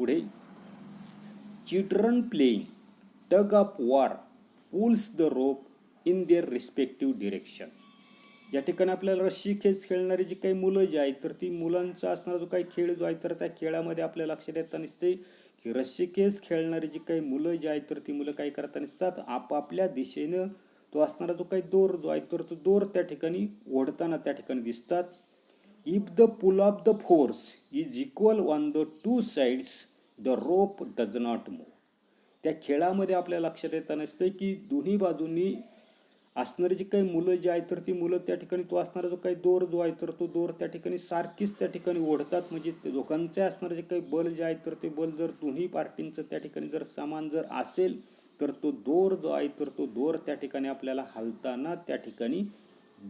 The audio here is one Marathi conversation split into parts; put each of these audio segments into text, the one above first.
पुढे children playing tug of war pulls the rope in their respective direction. या ठिकाणी आपल्याला रस्सी खेच खेळणारी जी काही मुलं जी आहेत तर ती मुलांचा असणारा जो काही खेळ जो आहे तर त्या खेळामध्ये आपल्या लक्षात येताना दिसते की रस्सी खेच खेळणारी जी काही मुलं जी आहेत तर ती मुलं काय करताना दिसतात, आपापल्या दिशेनं तो असणारा जो काही दोर जो आहे तर तो दोर त्या ठिकाणी ओढताना त्या ठिकाणी दिसतात. If the pull of the force is equal on the two sides the rope does not move. त्या खेळामध्ये आपल्या लक्षात येताना असतं की दोन्ही बाजूंनी असणारी जी काही मुलं जी आहेत तर ती मुलं त्या ठिकाणी तो असणारा जो काही दोर जो आहे तर तो दोर त्या ठिकाणी सारखीच त्या ठिकाणी ओढतात. म्हणजे दोघांचे असणारे जे काही बल जे आहे तर ते बल जर दोन्ही पार्टींचं त्या ठिकाणी जर समान जर असेल तर तो दोर जो आहे तर तो दोर त्या ठिकाणी आपल्याला हलताना त्या ठिकाणी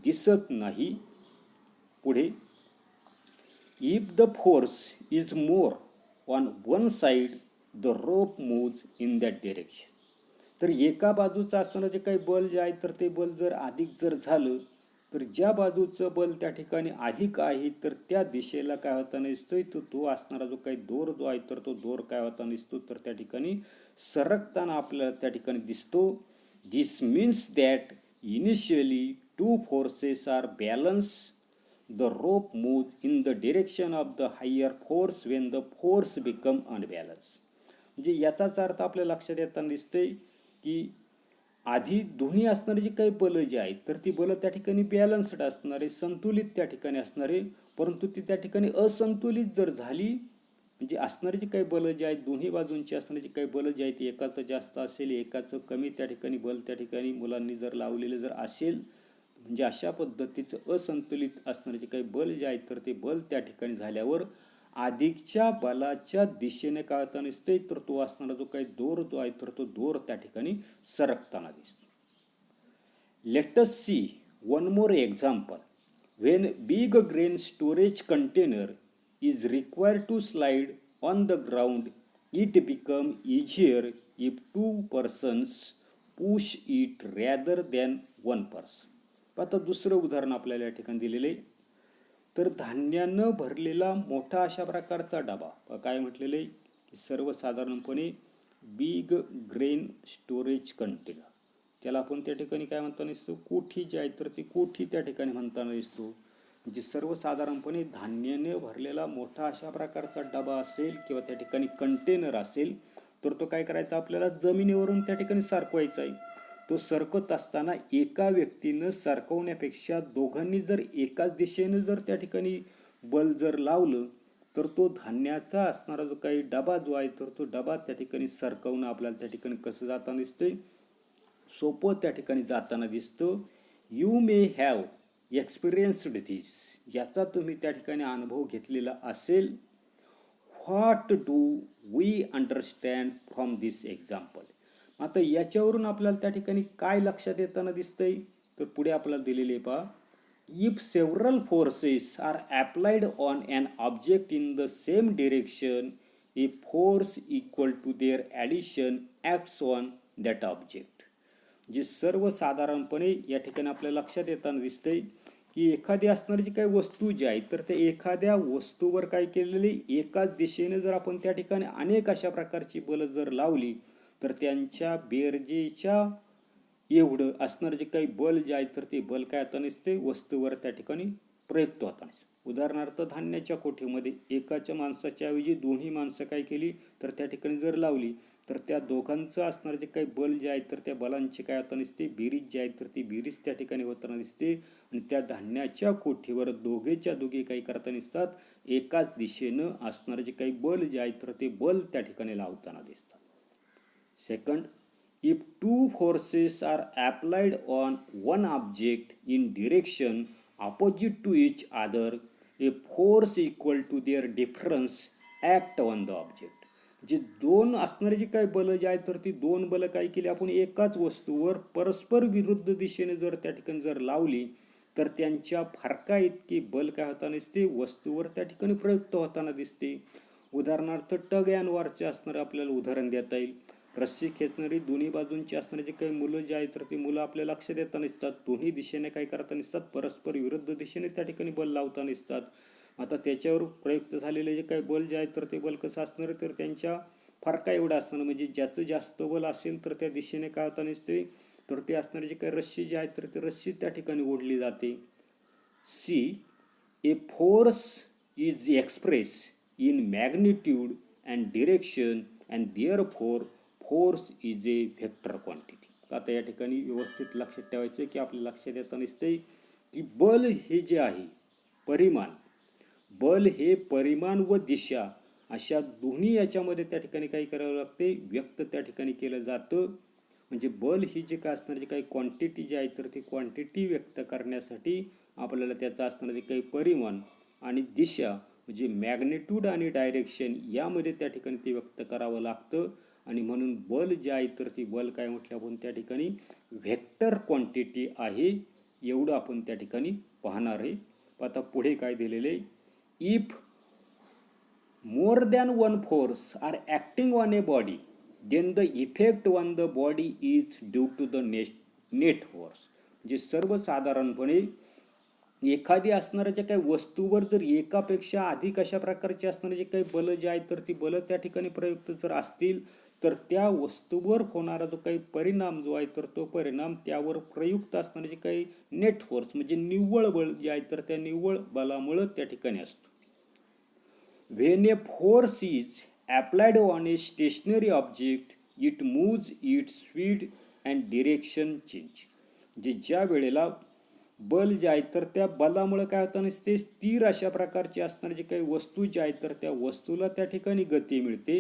दिसत नाही. पुढे if the force is more on one side the rope moves in that direction. तर एका बाजूचं असणारं जे काही बल जे आहे तर ते बल जर अधिक जर झालं तर ज्या बाजूचं बल त्या ठिकाणी अधिक आहे तर त्या दिशेला काय होताना दिसतोय तर तो असणारा जो काही दोर जो आहे तर तो दोर काय होताना दिसतो तर त्या ठिकाणी सरकताना आपल्याला त्या ठिकाणी दिसतो. This means that initially two forces are balance the rope move in the direction of the higher force when the force become unbalance. म्हणजे याचाच अर्थ आपल्या लक्षात येताना दिसते की आधी दोन्ही असणारी जी काही बलं जी आहेत तर ती बलं त्या ठिकाणी बॅलन्स्ड असणारे, संतुलित त्या ठिकाणी असणारे, परंतु ती त्या ठिकाणी असंतुलित जर झाली म्हणजे असणारी जी काही बलं जी आहेत दोन्ही बाजूंची असणारी जी काही बलं जी आहेत एकाचं जास्त असेल एकाचं कमी त्या ठिकाणी बल त्या ठिकाणी मुलांनी जर लावलेलं जर असेल म्हणजे अशा पद्धतीचं असंतुलित असणारे जे काही बल जे आहेत तर ते बल त्या ठिकाणी झाल्यावर अधिकच्या बलाच्या दिशेने काय होताना दिसते तर तो असणारा जो काही दोर जो आहे तर तो दोर त्या ठिकाणी सरकताना दिसतो. Let us see one more example. When big grain storage container is required to slide on the ground it become easier if two persons push it rather than one person. आता दुसरं उदाहरण आपल्याला या ठिकाणी दिलेले तर धान्यानं भरलेला मोठा अशा प्रकारचा डबा काय म्हटलेलं आहे की सर्वसाधारणपणे बिग ग्रेन स्टोरेज कंटेनर त्याला आपण त्या ठिकाणी काय म्हणताना दिसतो कोठी जी आहे तर ती कोठी त्या ठिकाणी म्हणताना दिसतो. म्हणजे सर्वसाधारणपणे धान्याने भरलेला मोठा अशा प्रकारचा डबा असेल किंवा त्या ठिकाणी कंटेनर असेल तर तो काय करायचा आपल्याला जमिनीवरून त्या ठिकाणी सरकवायचा आहे. तो सरकत असताना एका व्यक्तीनं सरकवण्यापेक्षा दोघांनी जर एकाच दिशेनं जर त्या ठिकाणी बल जर लावलं तर तो धान्याचा असणारा जो काही डबा जो आहे तर तो डबा त्या ठिकाणी सरकवणं आपल्याला त्या ठिकाणी कसं जाताना दिसतंय सोपं त्या ठिकाणी जाताना दिसतं. You may have experienced this. याचा तुम्ही त्या ठिकाणी अनुभव घेतलेला असेल. What do we understand from this example. आता याच्यावरून आपल्याला त्या ठिकाणी काय लक्षात येताना दिसतंय तर पुढे आपल्याला दिलेले पहा. If several forces are applied on an object in the same direction a force equal to their addition acts on that object. जे सर्वसाधारणपणे या ठिकाणी आपल्या लक्षात येताना दिसतंय की एखादी असणारी जी काही वस्तू जी आहे तर त्या एखाद्या वस्तूवर काय केलेली एकाच दिशेने जर आपण त्या ठिकाणी अनेक अशा प्रकारची बलं जर लावली तर त्यांच्या बेरजेच्या एवढं असणारं जे काही बल जे आहे तर ते बल काय होताना दिसते वस्तूवर त्या ठिकाणी प्रयुक्त होताना. उदाहरणार्थ धान्याच्या कोठीमध्ये एकाच्या माणसाच्या ऐवजी दोन्ही माणसं काय केली तर त्या ठिकाणी जर लावली तर त्या दोघांचं असणारं जे काही बल जे आहे तर त्या बलांची काय होताना दिसते बेरीज जी आहे तर ती बेरीज त्या ठिकाणी होताना दिसते आणि त्या धान्याच्या कोठीवर दोघेच्या दोघे काही करताना दिसतात एकाच दिशेनं असणारं जे काही बल जे आहे तर ते बल त्या ठिकाणी लावताना दिसतात. Second, if two forces are applied on one object in direction opposite to each other, a force equal to their difference act on the object. जे दोन असणारे जी काही बलं जी आहेत तर ती दोन बलं काय केली आपण एकाच वस्तूवर परस्पर विरुद्ध दिशेने जर त्या ठिकाणी जर लावली तर त्यांच्या फरका इतकी बल काय होताना दिसते वस्तूवर त्या ठिकाणी प्रयुक्त होताना दिसते. उदाहरणार्थ टग अँड वॉरचे असणारे आपल्याला उदाहरण देता येईल. रस्सी खेचणारी दोन्ही बाजूंची असणारी जे काही मुलं जी आहेत तर ती मुलं आपल्या लक्षात येताना दिसतात दोन्ही दिशेने काय करताना दिसतात परस्पर विरुद्ध दिशेने त्या ठिकाणी बल लावताना दिसतात. आता त्याच्यावर प्रयुक्त झालेले जे काही बल जे आहेत तर ते बल कसं असणार आहे तर त्यांच्या फरका एवढा असणार, म्हणजे ज्याचं जास्त बल असेल तर त्या दिशेने काय होता नसते तर ते असणारे जे काही रश्मी जे आहेत तर ते रश्मी त्या ठिकाणी ओढली जाते. See a force is express in magnitude and direction and therefore force is a vector quantity. आता या ठिकाणी व्यवस्थित लक्षात ठेवायचं की आपल्या लक्षात येतं नसते की बल हे जे आहे परिमाण, बल हे परिमाण व दिशा अशा दोन्ही याच्यामध्ये त्या ठिकाणी काही करावं लागते, व्यक्त त्या ठिकाणी केलं जातं. म्हणजे बल ही जे काय असणार जे काही क्वांटिटी जी आहे तर ती क्वांटिटी व्यक्त करण्यासाठी आपल्याला त्याचं असणारं जे काही परिमाण आणि दिशा म्हणजे मॅग्निट्यूड आणि डायरेक्शन यामध्ये त्या ठिकाणी ते व्यक्त करावं लागतं. आणि म्हणून बल जे आहे तर ती बल काय म्हटलं आपण त्या ठिकाणी व्हेक्टर क्वांटिटी आहे, एवढं आपण त्या ठिकाणी पाहणार आहे. आता पुढे काय दिलेले, if more than one force are acting on a body then the effect on the body is due to the net force. म्हणजे सर्वसाधारणपणे एखादी असणाऱ्या ज्या काही वस्तूवर जर एकापेक्षा अधिक अशा प्रकारचे असणारे जे काही बल जे आहेत तर ती बल त्या ठिकाणी प्रयुक्त जर असतील तर त्या वस्तूवर होणारा जो काही परिणाम जो आहे तर तो परिणाम त्यावर प्रयुक्त असणारे जे काही नेट फोर्स म्हणजे निव्वळ बळ जे आहे तर त्या निव्वळ बलामुळे त्या ठिकाणी असतो. When a force is applied on a stationary object, it moves its speed and direction change. म्हणजे ज्या वेळेला बल जे आहे तर त्या बलामुळे काय होतं नसते स्थिर अशा प्रकारची असणारी जी काही वस्तू जी आहे तर त्या वस्तूला त्या ठिकाणी गती मिळते.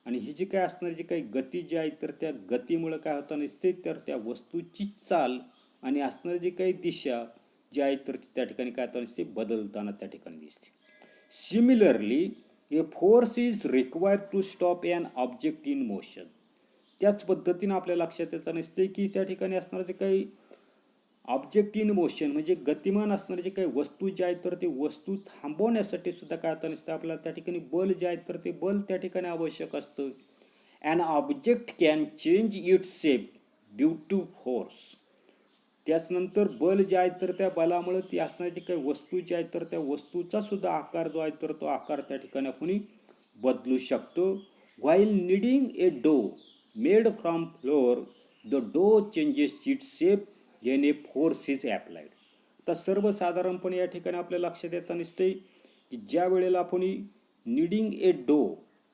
आणि ही जी काय असणारी जी काही गती जी आहे तर त्या गतीमुळे काय होतं नसते तर त्या वस्तूची चाल आणि असणारी जी काही दिशा जी आहे तर त्या ठिकाणी काय होतं नसते बदलताना त्या ठिकाणी दिसते. Similarly a force is required to stop an object in motion. त्याच पद्धतीने आपल्या लक्षात येतं नसते की त्या ठिकाणी असणारे जे काही ऑब्जेक्ट इन मोशन म्हणजे गतिमान असणारे जे काही वस्तू जे आहेत तर ते वस्तू थांबवण्यासाठी सुद्धा काय होतं नसतं आपल्याला त्या ठिकाणी बल जे आहेत तर ते बल त्या ठिकाणी आवश्यक असतं. An object can change its shape due to force. त्याचनंतर बल जे आहे तर त्या बलामुळे ती असणारी जी काही वस्तू जी आहे तर त्या वस्तूचा सुद्धा आकार जो आहे तर तो आकार त्या ठिकाणी आपण बदलू शकतो. व्हाईल नीडिंग ए डो मेड फ्रॉम फ्लोअर द डो changes its shape when a force is applied. आता सर्वसाधारणपणे या ठिकाणी आपल्या लक्षात येतं नसते की ज्या वेळेला आपण नीडिंग ए डो,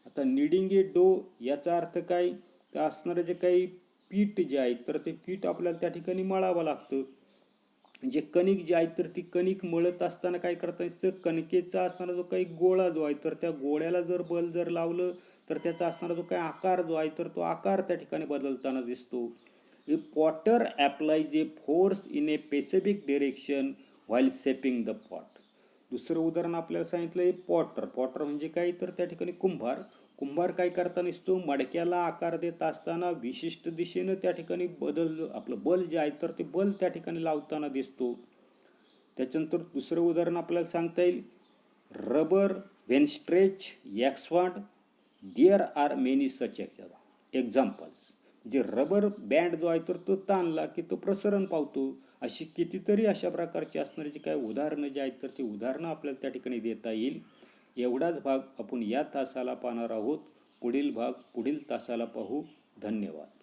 आता नीडिंग ए डो याचा अर्थ काय तर असणारं जे काही पीठ जे आहे तर ते पीठ आपल्याला त्या ठिकाणी मळावं लागतं. म्हणजे कणिक जी आहे तर ती कणिक मळत असताना काय करता नसतं कणकेचा असणारा जो काही गोळा जो आहे तर त्या गोळ्याला जर बल जर लावलं तर त्याचा असणारा जो काही आकार जो आहे तर तो आकार त्या ठिकाणी बदलताना दिसतो. A potter applies a force in a specific direction while shaping the pot. दुसरं उदाहरण आपल्याला सांगितलं पॉटर. पॉटर म्हणजे काय तर त्या ठिकाणी कुंभार. कुंभार काय करताना दिसतो मडक्याला आकार देत असताना विशिष्ट दिशेनं त्या ठिकाणी आपलं बल जे आहे तर ते बल त्या ठिकाणी लावताना दिसतो. त्याच्यानंतर दुसरं उदाहरण आपल्याला सांगता येईल rubber when stretch expand there are many such examples. जे रबर बँड जो आहे तर तो ताणला की तो प्रसरण पावतो. अशी कितीतरी अशा प्रकारची असणारी जी काही उदाहरणं जी आहेत तर ती उदाहरणं आपल्याला त्या ठिकाणी देता येईल. एवढाच भाग आपण या तासाला पाहणार आहोत. पुढील भाग पुढील तासाला पाहू. धन्यवाद.